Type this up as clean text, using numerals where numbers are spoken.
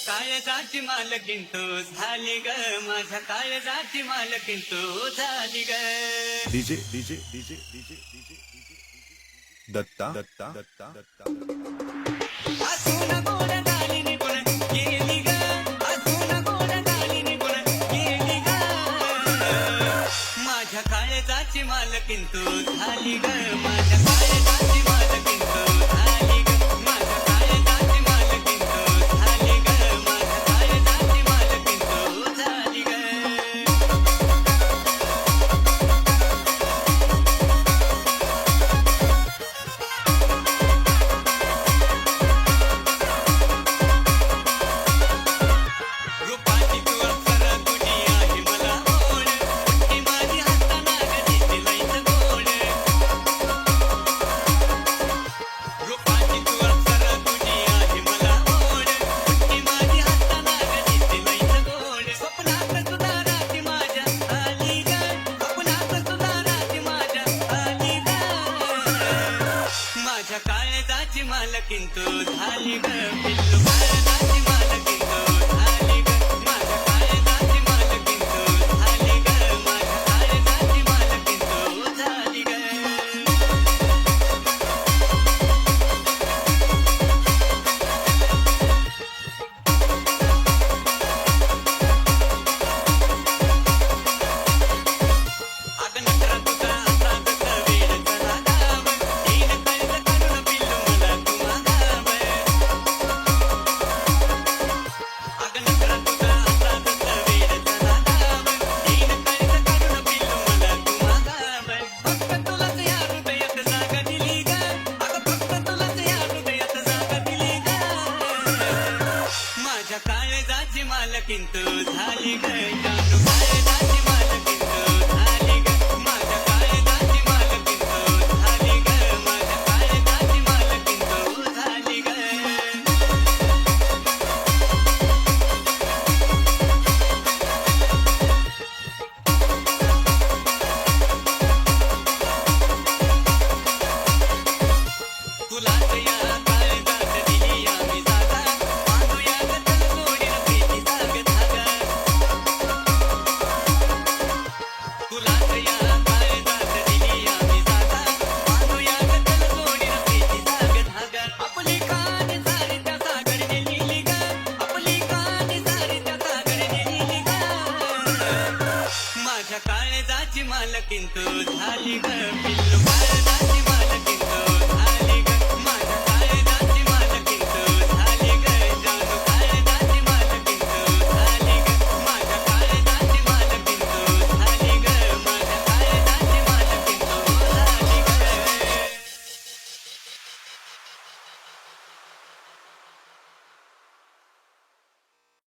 काळजाची मालकीण तू झाली ग, माझ्या काळजाची मालकीण तू झाली ग. DJ DJ DJ DJ DJ Datta Datta Datta Datta असून गोड झाली निघून गेली ग, असून गोड झाली निघून गेली ग. माझ्या काळजाची मालकीण तू झाली ग, माझ्या काळजाची मालकीण तू झाली ग, माझ्या काळजाची मालकीण तू झाली ग, माझ्या काळजाची मालकीण तू झाली ग. रूपाची तू अप्सर तुझी आहे मला ओढ, ती माझी हाताना गतीची लईच गोड. रूपाची तू अप्सर तुझी आहे मला ओढ, ती माझी हाताना गतीची लईच गोड. स्वप्नात सुद्धा राती माझ्या आली ग, स्वप्नात सुद्धा राती माझ्या आली ग. माझ्या काळजाची मालकीण तू झाली ग, पिल्लू काळजाची मालकीण तू झाली ग, माझ्या काळजाची मालकीण तू झाली ग, माझ्या काळजाची मालकीण तू झाली ग. अगं नखरा तुझा असा जसा वेळ चला गाव, तीन कळस काढून पिल्लू मला तू मागाव. अगं नखरा तुझा असा जसा वेळ चला गाव, तीन कळस काढून पिल्लू मला तू मागाव. फक्त तुलाच या हृदयात जागा दिली ग, अगं फक्त तुलाच या हृदयात जागा दिली ग. माझ्या काळजाची मालकीण तू झाली ग, जानू काळजाची मालकीण तू झाली ग, माझ्या काळजाची मालकीण तू झाली ग, माझ्या काळजाची मालकीण तू झाली ग. तुलाच या काळजात दिली आम्ही जागा, बांधूया ग तलजोडीनं प्रीतीचा ग धागा. तुलाच या काळजात दिली आम्ही जागा, बांधूया ग तलजोडीनं प्रीतीचा ग धागा. आपली कान सारी त्या सागरने लिहिली ग, आपली कान सारी त्या सागरने लिहिली ग. माझ्या काळजाची मालकीण तू झाली ग,